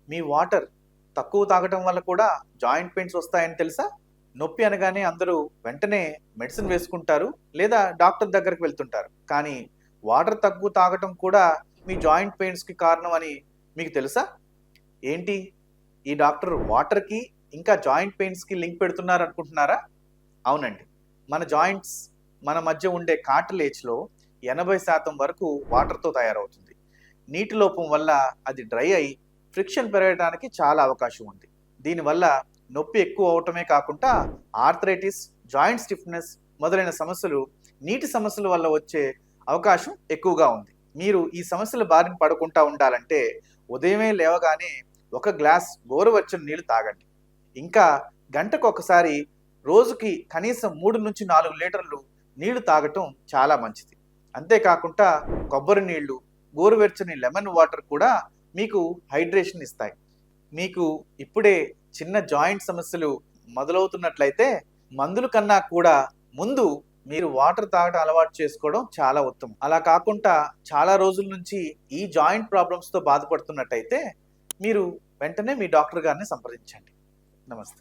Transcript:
మీ water తక్కువ తాగటం వల్ల కూడా జాయింట్ పెయిన్స్ వస్తాయని తెలుసా? నొప్పి అనగానే అందరూ వెంటనే మెడిసిన్ వేసుకుంటారు లేదా డాక్టర్ దగ్గరికి వెళ్తుంటారు. కానీ వాటర్ తక్కువ తాగటం కూడా మీ జాయింట్ పెయిన్స్‌కి కారణం అని మీకు తెలుసా? ఏంటి? ఈ డాక్టర్ వాటర్‌కి ఇంకా జాయింట్ పెయిన్స్‌కి లింక్ పెడుతున్నారనుకుంటున్నారా? అవునండి. మన జాయింట్స్ మన మధ్య ఉండే కార్టిలేజ్‌లో 80% వరకు వాటర్‌తో తయారవుతుంది. నీటి లోపం వల్ల అది డ్రై అయి ఫ్రిక్షన్ పెరగడానికి చాలా అవకాశం ఉంది. దీనివల్ల నొప్పి ఎక్కువ అవటమే కాకుండా ఆర్థరైటిస్, జాయింట్ స్టిఫ్‌నెస్ మొదలైన సమస్యలు నీటి సమస్యల వల్ల వచ్చే అవకాశం ఎక్కువగా ఉంది. మీరు ఈ సమస్యల బారిన పడకుండా ఉండాలంటే ఉదయమే లేవగానే ఒక గ్లాస్ గోరువెచ్చని నీళ్లు తాగండి. ఇంకా గంటకొకసారి రోజుకి కనీసం 3-4 లీటర్లు నీళ్లు తాగటం చాలా మంచిది. అంతేకాకుండా కొబ్బరి నీళ్లు, గోరువెచ్చని లెమన్ వాటర్ కూడా మీకు హైడ్రేషన్ ఇస్తాయి. మీకు ఇప్పుడే చిన్న జాయింట్ సమస్యలు మొదలవుతున్నట్లయితే మందుల కన్నా కూడా ముందు మీరు వాటర్ తాగడం అలవాటు చేసుకోవడం చాలా ఉత్తమం. అలా కాకుండా చాలా రోజుల నుంచి ఈ జాయింట్ ప్రాబ్లమ్స్‌తో బాధపడుతున్నట్టయితే మీరు వెంటనే మీ డాక్టర్ గారిని సంప్రదించండి. నమస్తే.